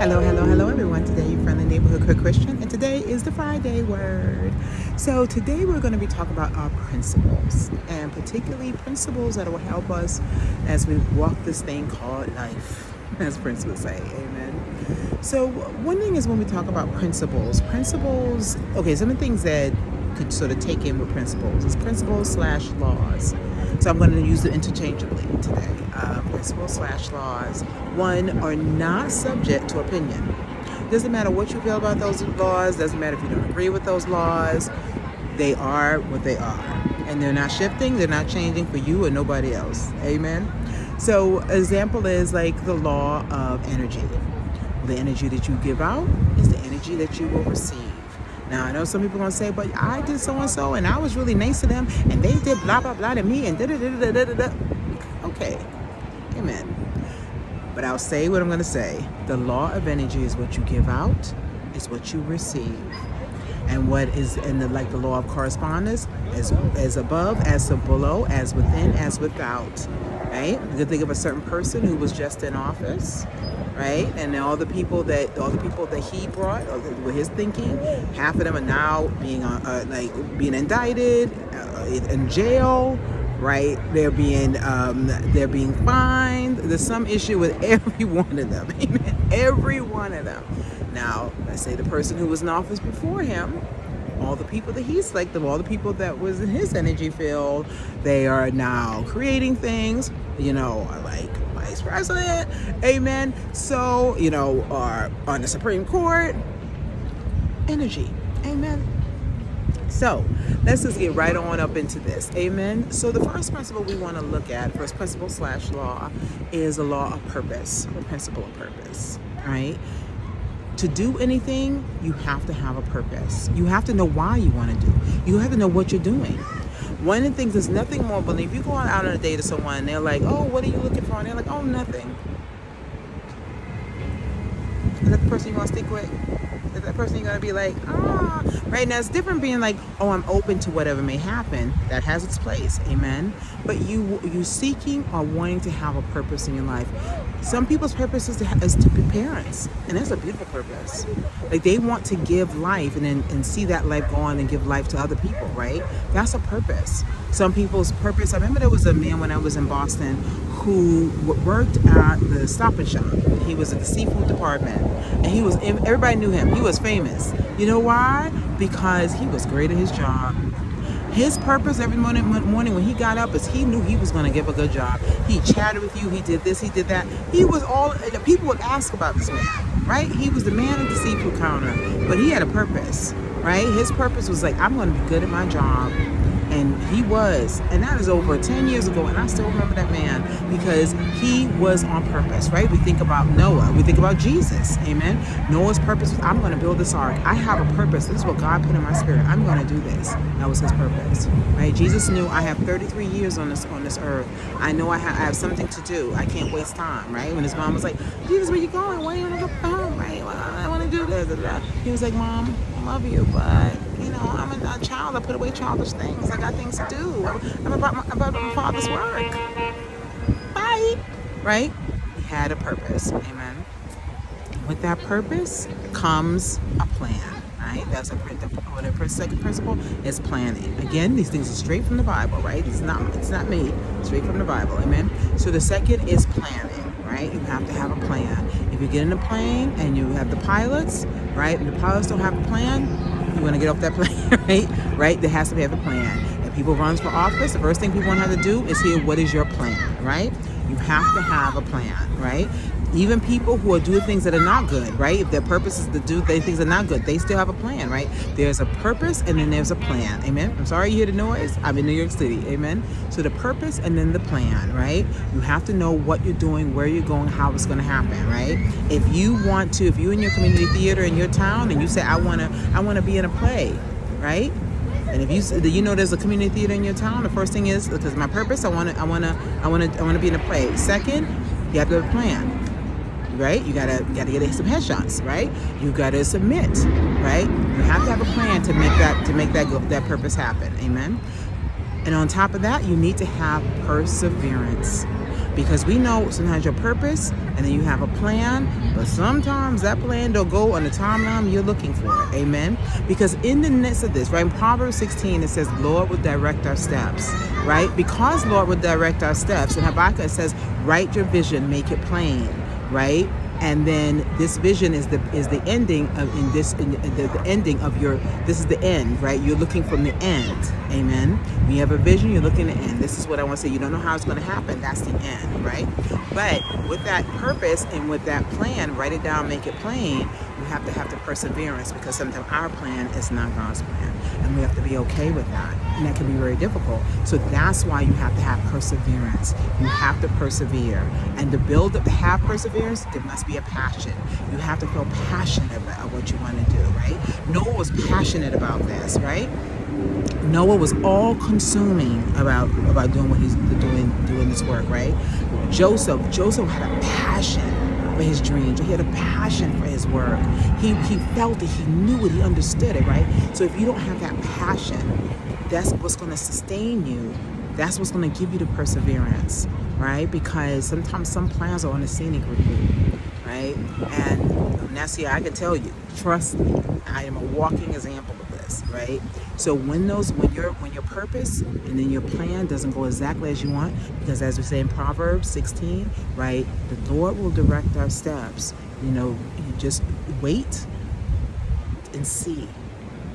Hello, everyone. Today, your friendly neighborhood cook Christian, and today is the Friday word. So, today we're going to be talking about our principles, and particularly principles that will help us as we walk this thing called life, as Prince would say. Amen. So, one thing is when we talk about principles, okay, some of the things that could sort of take in with principles is principles/laws. So I'm going to use it interchangeably today. Principles/laws, one, are not subject to opinion. Doesn't matter what you feel about those laws, doesn't matter if you don't agree with those laws, they are what they are. And they're not shifting, they're not changing for you or nobody else. Amen. So example is like the law of energy. The energy that you give out is the energy that you will receive. Now, I know some people are going to say, but I did so-and-so, and I was really nice to them, and they did blah, blah, blah to me, and da-da-da-da-da-da. Okay, amen. But I'll say what I'm going to say. The law of energy is what you give out, is what you receive. And what is in the law of correspondence, as above, as below, as within, as without. Right? You can think of a certain person who was just in office, right? And all the people that he brought, or with his thinking, half of them are now being indicted, in jail, right? They're being fined. There's some issue with every one of them. Amen. Every one of them. Now, let's say the person who was in office before him, all the people that he selected, all the people that was in his energy field, they are now creating things, like vice president, amen. So, are on the Supreme Court, energy, amen. So, let's just get right on up into this, amen. So the first principle we want to look at, first principle/law, is the law of purpose, the principle of purpose, right? To do anything, you have to have a purpose. You have to know why you want to do. You have to know what you're doing. One of the things is nothing more, but if you go out on a date to someone and they're like, oh, what are you looking for? And they're like, oh, nothing. Is that the person you want to stick with? Is that person you're going to be like, right? Now, it's different being like, oh, I'm open to whatever may happen. That has its place, amen. But you seeking or wanting to have a purpose in your life. Some people's purpose is to be parents, and that's a beautiful purpose. Like, they want to give life and see that life go on and give life to other people, right? That's a purpose. Some people's purpose, I remember there was a man when I was in Boston who worked at the Stop and Shop. He was at the seafood department, and everybody knew him. He was famous. You know why? Because he was great at his job. His purpose every morning when he got up is he knew he was going to give a good job. He chatted with you. He did this. He did that. People would ask about this man, right? He was the man at the seafood counter, but he had a purpose, right? His purpose was like, I'm going to be good at my job. And he was, and that is over 10 years ago, and I still remember that man because he was on purpose, right? We think about Noah, we think about Jesus, amen. Noah's purpose was, I'm going to build this ark. I have a purpose. This is what God put in my spirit. I'm going to do this. That was his purpose, right? Jesus knew, I have 33 years on this earth. I know I have something to do. I can't waste time, right? When his mom was like, Jesus, where you going? Why you want to go home, right? Well, I want to do this. He was like, Mom, I love you, but I'm a child. I put away childish things. I got things to do. I'm about my father's work. Bye. Right? He had a purpose. Amen. With that purpose comes a plan. Right? That's the second principle is planning. Again, these things are straight from the Bible. Right? It's not me. Straight from the Bible. Amen. So the second is planning. Right? You have to have a plan. If you get in a plane and you have the pilots, right? And the pilots don't have a plan, you want to get off that plane, right? There has to have a plan. If people run for office, the first thing people want to have to do is hear, what is your plan, right? You have to have a plan, right? Even people who are doing things that are not good, right? If their purpose is to do things that are not good, they still have a plan, right? There's a purpose and then there's a plan, amen? I'm sorry you hear the noise. I'm in New York City, amen? So the purpose and then the plan, right? You have to know what you're doing, where you're going, how it's going to happen, right? If you're in your community theater in your town and you say, I want to be in a play, right? And if there's a community theater in your town, the first thing is, because my purpose, I want to be in a play. Second, you have to have a plan. Right? You gotta get some headshots, right? You gotta submit, right? You have to have a plan to make that purpose happen. Amen. And on top of that, you need to have perseverance. Because we know sometimes your purpose and then you have a plan, but sometimes that plan don't go on the timeline you're looking for. Amen. Because in the midst of this, right, in Proverbs 16 it says Lord will direct our steps, right? Because Lord will direct our steps. In Habakkuk it says write your vision, make it plain, right? And then this vision is the ending of the ending of your, this is the end, right? You're looking from the end. Amen. When you have a vision, you're looking at the end. This is what I want to say. You don't know how it's going to happen. That's the end, right? But with that purpose and with that plan, write it down, make it plain. You have to have the perseverance, because sometimes our plan is not God's plan, and we have to be okay with that, and that can be very difficult. So that's why you have to have perseverance. You have to persevere, and to build up, to have perseverance, there must be a passion. You have to feel passionate about what you want to do, right? Noah was passionate about this, right? Noah was all consuming about doing what he's doing this work, right? Joseph had a passion for his dreams. He had a passion for his work. He felt it, he knew it, he understood it, right? So if you don't have that passion, that's what's going to sustain you. That's what's going to give you the perseverance, right? Because sometimes some plans are on a scenic route, right? And that's here, I can tell you, trust me, I am a walking example of this, right? So when your purpose and then your plan doesn't go exactly as you want, because as we say in Proverbs 16, right, the Lord will direct our steps. You just wait and see,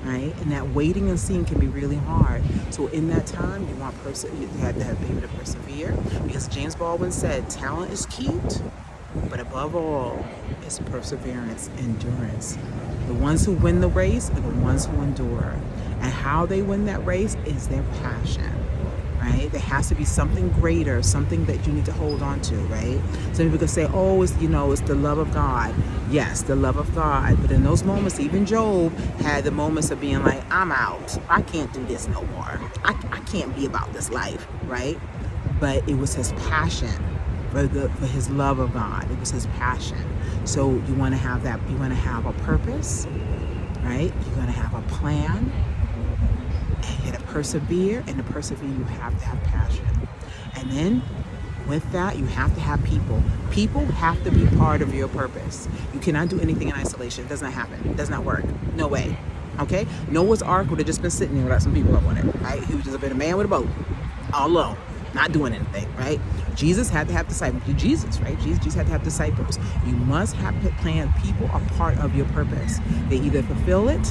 right? And that waiting and seeing can be really hard. So in that time, you have to be able to persevere, because James Baldwin said, talent is cute, but above all, it's perseverance, endurance. The ones who win the race are the ones who endure. And how they win that race is their passion, right? There has to be something greater, something that you need to hold on to, right? Some people could say, oh, it's the love of God. Yes, the love of God. But in those moments, even Job had the moments of being like, I'm out. I can't do this no more. I can't be about this life, right? But it was his passion for his love of God. It was his passion. So you want to have that. You want to have a purpose, right? You're going to have a plan. And you got to persevere, and to persevere, you have to have passion. And then with that, you have to have people. People have to be part of your purpose. You cannot do anything in isolation. It does not happen. It does not work. No way. Okay? Noah's Ark would have just been sitting there without some people up on it, right? He would just have been a man with a boat, all alone, not doing anything, right? Jesus had to have disciples. Jesus, right? Jesus had to have disciples. You must have plans. People are part of your purpose. They either fulfill it,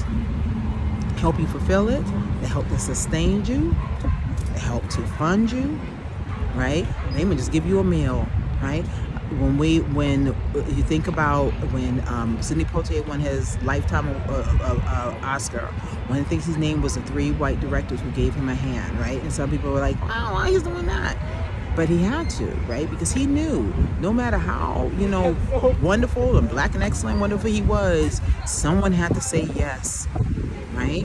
help you fulfill it, they help to sustain you, they help to fund you, right? They may just give you a meal, right? When you think about when Sidney Poitier won his Lifetime Oscar, one of the things his name was the 3 white directors who gave him a hand, right? And some people were like, wow, why he's doing that? But he had to, right? Because he knew no matter how, wonderful and black and excellent, wonderful he was, someone had to say yes, right?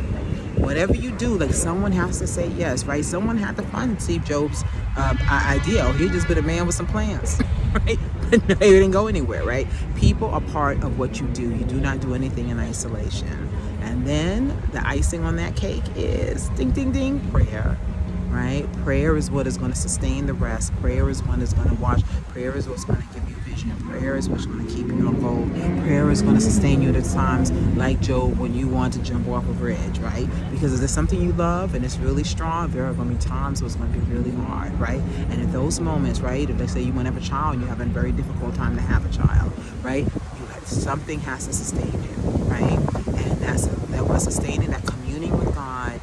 Whatever you do, like someone has to say yes, right? Someone had to fund Steve Jobs' ideal. He'd just been a man with some plans, right? But no, he didn't go anywhere, right? People are part of what you do. You do not do anything in isolation. And then the icing on that cake is ding, ding, ding, prayer. Right? Prayer is what is going to sustain the rest. Prayer is what is going to wash. Prayer is what's going to give you vision. Prayer is what's going to keep you on goal. Prayer is going to sustain you at times like Job when you want to jump off a bridge, right? Because if there's something you love and it's really strong, there are going to be times where it's going to be really hard, right? And in those moments, right, if they say you want to have a child and you're having a very difficult time to have a child, right? Something has to sustain you, right? And that was sustaining, that communing with God,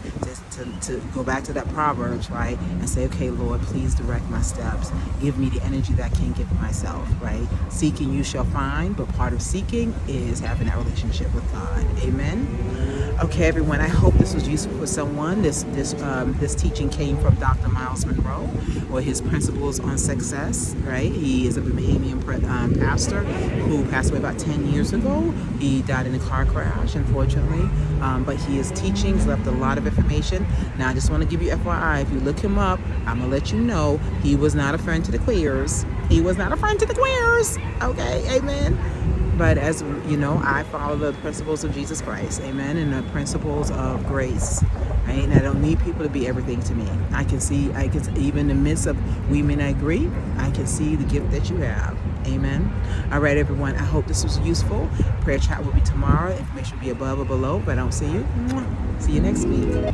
to go back to that Proverbs, right? And say, okay, Lord, please direct my steps. Give me the energy that I can't give myself, right? Seeking you shall find, but part of seeking is having that relationship with God. Amen. Okay, everyone, I hope this was useful for someone. This teaching came from Dr. Miles Monroe, or his principles on success, right? He is a Bahamian pastor who passed away about 10 years ago. He died in a car crash, unfortunately, but his teachings left a lot of information. Now, I just want to give you FYI, if you look him up, I'm going to let you know he was not a friend to the queers. He was not a friend to the queers. Okay, amen. But as you know, I follow the principles of Jesus Christ, amen, and the principles of grace. Right? And I don't need people to be everything to me. I can even in the midst of we may not agree, I can see the gift that you have. Amen. All right, everyone. I hope this was useful. Prayer chat will be tomorrow. Information will be above or below. If I don't see you, see you next week.